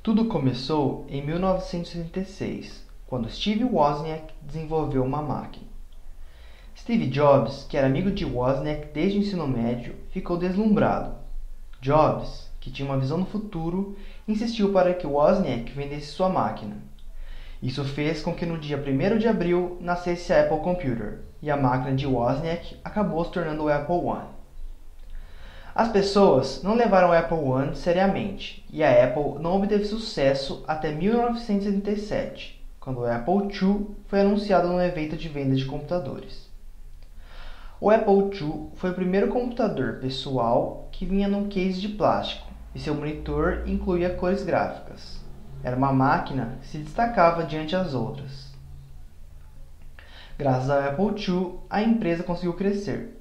Tudo começou em 1976, quando Steve Wozniak desenvolveu uma máquina. Steve Jobs, que era amigo de Wozniak desde o ensino médio, ficou deslumbrado. Jobs, que tinha uma visão no futuro, insistiu para que Wozniak vendesse sua máquina. Isso fez com que no dia 1º de abril nascesse a Apple Computer, e a máquina de Wozniak acabou se tornando o Apple I. As pessoas não levaram o Apple I seriamente, e a Apple não obteve sucesso até 1977, quando o Apple II foi anunciado no evento de venda de computadores. O Apple II foi o primeiro computador pessoal que vinha num case de plástico, e seu monitor incluía cores gráficas. Era uma máquina que se destacava diante das outras. Graças ao Apple II, a empresa conseguiu crescer.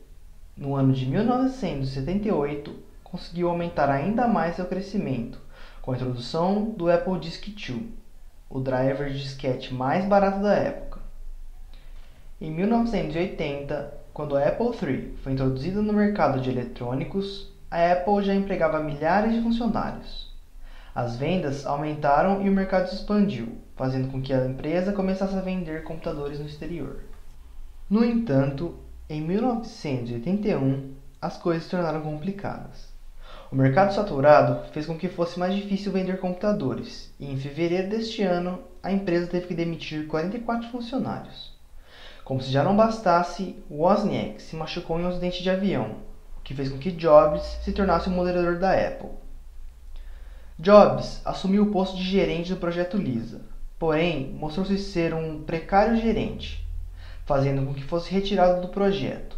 No ano de 1978, conseguiu aumentar ainda mais seu crescimento, com a introdução do Apple Disk II, o driver de disquete mais barato da época. Em 1980, quando a Apple III foi introduzida no mercado de eletrônicos, a Apple já empregava milhares de funcionários. As vendas aumentaram e o mercado se expandiu, fazendo com que a empresa começasse a vender computadores no exterior. No entanto, em 1981, as coisas se tornaram complicadas. O mercado saturado fez com que fosse mais difícil vender computadores, e em fevereiro deste ano, a empresa teve que demitir 44 funcionários. Como se já não bastasse, Wozniak se machucou em um acidente de avião, o que fez com que Jobs se tornasse o moderador da Apple. Jobs assumiu o posto de gerente do projeto Lisa, porém mostrou-se ser um precário gerente, fazendo com que fosse retirado do projeto.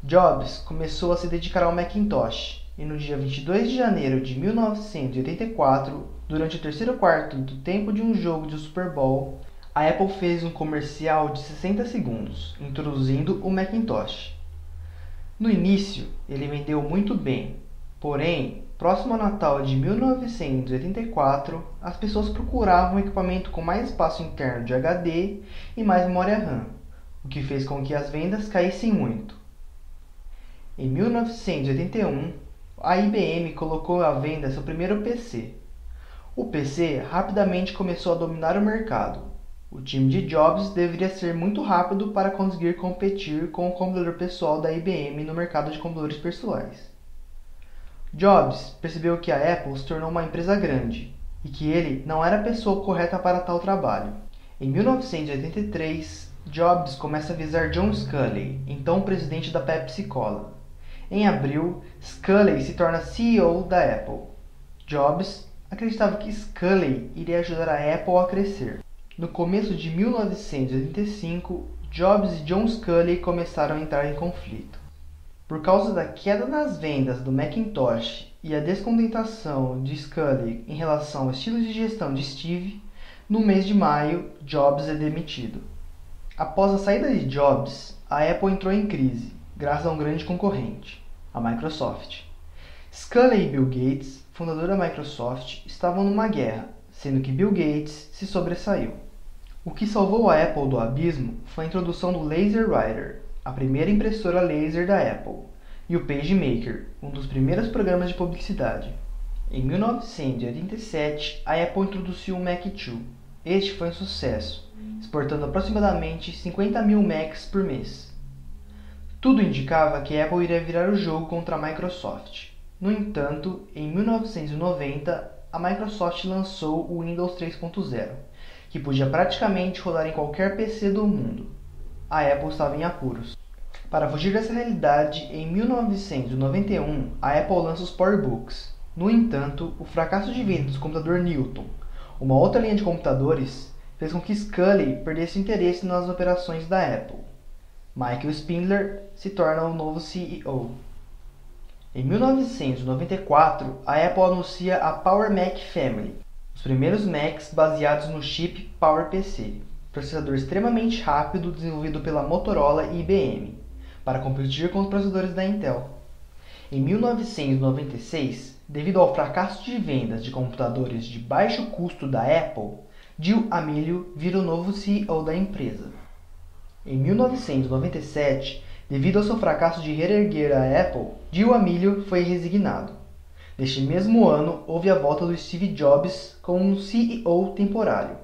Jobs começou a se dedicar ao Macintosh, e no dia 22 de janeiro de 1984, durante o terceiro quarto do tempo de um jogo de Super Bowl, a Apple fez um comercial de 60 segundos, introduzindo o Macintosh. No início, ele vendeu muito bem, porém, próximo ao Natal de 1984, as pessoas procuravam um equipamento com mais espaço interno de HD e mais memória RAM, o que fez com que as vendas caíssem muito. Em 1981, a IBM colocou à venda seu primeiro PC. O PC rapidamente começou a dominar o mercado. O time de Jobs deveria ser muito rápido para conseguir competir com o computador pessoal da IBM no mercado de computadores pessoais. Jobs percebeu que a Apple se tornou uma empresa grande e que ele não era a pessoa correta para tal trabalho. Em 1983, Jobs começa a avisar John Sculley, então presidente da Pepsi Cola. Em abril, Sculley se torna CEO da Apple. Jobs acreditava que Sculley iria ajudar a Apple a crescer. No começo de 1985, Jobs e John Sculley começaram a entrar em conflito. Por causa da queda nas vendas do Macintosh e a descontentação de Sculley em relação ao estilo de gestão de Steve, no mês de maio, Jobs é demitido. Após a saída de Jobs, a Apple entrou em crise, graças a um grande concorrente, a Microsoft. Sculley e Bill Gates, fundador da Microsoft, estavam numa guerra, sendo que Bill Gates se sobressaiu. O que salvou a Apple do abismo foi a introdução do LaserWriter, a primeira impressora laser da Apple, e o PageMaker, um dos primeiros programas de publicidade. Em 1987, a Apple introduziu o Mac II. Este foi um sucesso, exportando aproximadamente 50 mil Macs por mês. Tudo indicava que a Apple iria virar o jogo contra a Microsoft. No entanto, em 1990, a Microsoft lançou o Windows 3.0, que podia praticamente rodar em qualquer PC do mundo. A Apple estava em apuros. Para fugir dessa realidade, em 1991, a Apple lança os PowerBooks. No entanto, o fracasso de vendas do computador Newton, uma outra linha de computadores, fez com que Sculley perdesse interesse nas operações da Apple. Michael Spindler se torna o novo CEO. Em 1994, a Apple anuncia a Power Mac Family, os primeiros Macs baseados no chip PowerPC, processador extremamente rápido desenvolvido pela Motorola e IBM, para competir com os processadores da Intel. Em 1996, devido ao fracasso de vendas de computadores de baixo custo da Apple, Gil Amelio vira o novo CEO da empresa. Em 1997, devido ao seu fracasso de reerguer a Apple, Gil Amelio foi resignado. Neste mesmo ano, houve a volta do Steve Jobs como um CEO temporário.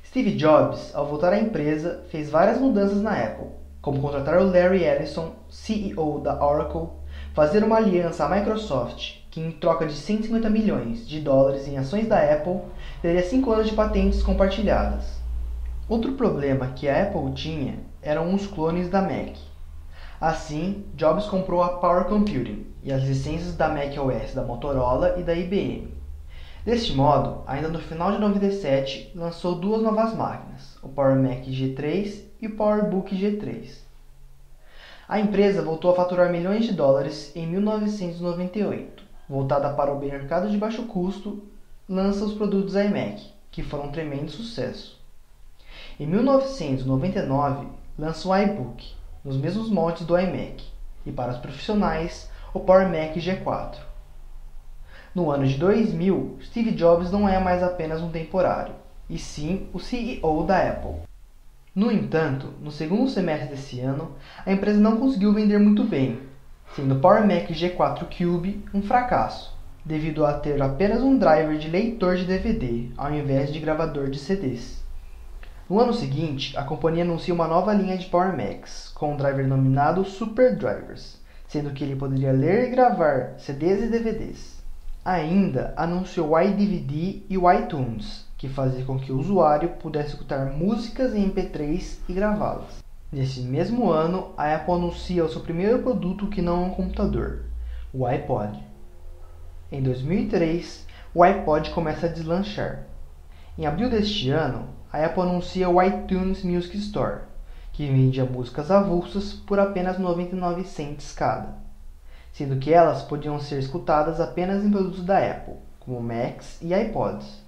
Steve Jobs, ao voltar à empresa, fez várias mudanças na Apple, como contratar o Larry Ellison, CEO da Oracle, fazer uma aliança à Microsoft, que em troca de 150 milhões de dólares em ações da Apple, teria 5 anos de patentes compartilhadas. Outro problema que a Apple tinha eram os clones da Mac. Assim, Jobs comprou a Power Computing e as licenças da macOS da Motorola e da IBM. Deste modo, ainda no final de 97, lançou duas novas máquinas, o Power Mac G3 e o PowerBook G3. A empresa voltou a faturar milhões de dólares em 1998. Voltada para o mercado de baixo custo, lança os produtos iMac, que foram um tremendo sucesso. Em 1999, lança o iBook, nos mesmos moldes do iMac, e para os profissionais, o Power Mac G4. No ano de 2000, Steve Jobs não é mais apenas um temporário, e sim o CEO da Apple. No entanto, no segundo semestre desse ano, a empresa não conseguiu vender muito bem, sendo o Power Mac G4 Cube um fracasso, devido a ter apenas um driver de leitor de DVD, ao invés de gravador de CDs. No ano seguinte, a companhia anuncia uma nova linha de Power Macs, com um driver denominado Super Drivers, sendo que ele poderia ler e gravar CDs e DVDs. Ainda anunciou o iDVD e o iTunes, que fazia com que o usuário pudesse escutar músicas em MP3 e gravá-las. Nesse mesmo ano, a Apple anuncia o seu primeiro produto que não é um computador, o iPod. Em 2003, o iPod começa a deslanchar. Em abril deste ano, a Apple anuncia o iTunes Music Store, que vendia músicas avulsas por apenas 99 cents cada, sendo que elas podiam ser escutadas apenas em produtos da Apple, como Macs e iPods.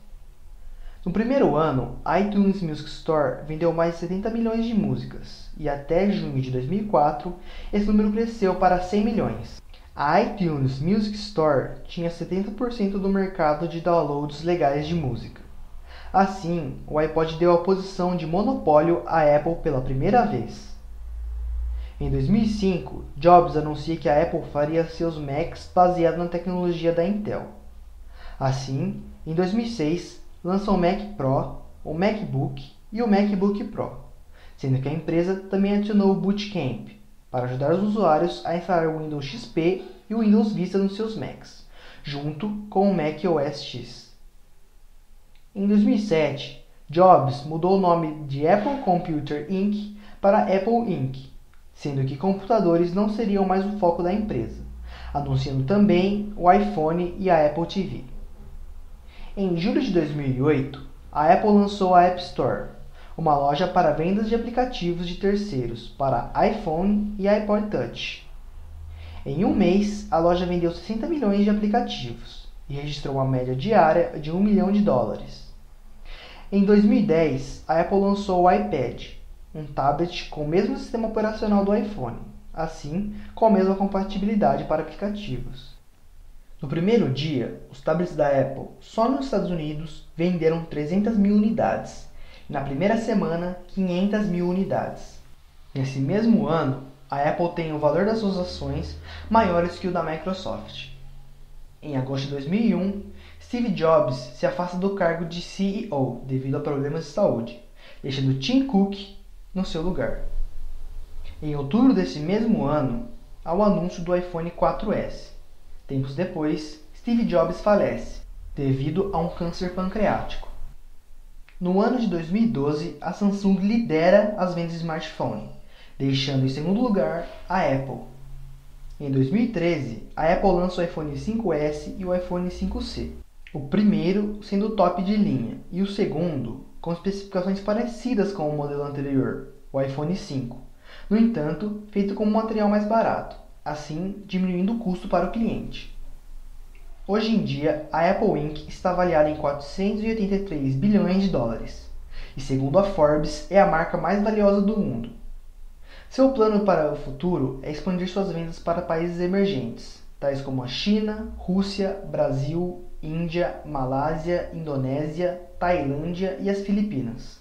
No primeiro ano, a iTunes Music Store vendeu mais de 70 milhões de músicas, e até junho de 2004, esse número cresceu para 100 milhões. A iTunes Music Store tinha 70% do mercado de downloads legais de música. Assim, o iPod deu a posição de monopólio à Apple pela primeira vez. Em 2005, Jobs anuncia que a Apple faria seus Macs baseados na tecnologia da Intel. Assim, em 2006, lança o Mac Pro, o MacBook e o MacBook Pro, sendo que a empresa também adicionou o Boot Camp para ajudar os usuários a instalar o Windows XP e o Windows Vista nos seus Macs, junto com o Mac OS X. Em 2007, Jobs mudou o nome de Apple Computer Inc. para Apple Inc., sendo que computadores não seriam mais o foco da empresa, anunciando também o iPhone e a Apple TV. Em julho de 2008, a Apple lançou a App Store, uma loja para vendas de aplicativos de terceiros para iPhone e iPod Touch. Em um mês, a loja vendeu 60 milhões de aplicativos e registrou uma média diária de $1 milhão. Em 2010, a Apple lançou o iPad, um tablet com o mesmo sistema operacional do iPhone, assim com a mesma compatibilidade para aplicativos. No primeiro dia, os tablets da Apple, só nos Estados Unidos, venderam 300 mil unidades, e na primeira semana, 500 mil unidades. Nesse mesmo ano, a Apple tem o valor das suas ações maiores que o da Microsoft. Em agosto de 2001, Steve Jobs se afasta do cargo de CEO devido a problemas de saúde, deixando Tim Cook no seu lugar. Em outubro desse mesmo ano, há o anúncio do iPhone 4S. Tempos depois, Steve Jobs falece, devido a um câncer pancreático. No ano de 2012, a Samsung lidera as vendas de smartphone, deixando em segundo lugar a Apple. Em 2013, a Apple lança o iPhone 5S e o iPhone 5C, o primeiro sendo o top de linha e o segundo com especificações parecidas com o modelo anterior, o iPhone 5, no entanto, feito com um material mais barato, assim diminuindo o custo para o cliente. Hoje em dia, a Apple Inc. está avaliada em 483 bilhões de dólares, e segundo a Forbes, é a marca mais valiosa do mundo. Seu plano para o futuro é expandir suas vendas para países emergentes, tais como a China, Rússia, Brasil, Índia, Malásia, Indonésia, Tailândia e as Filipinas.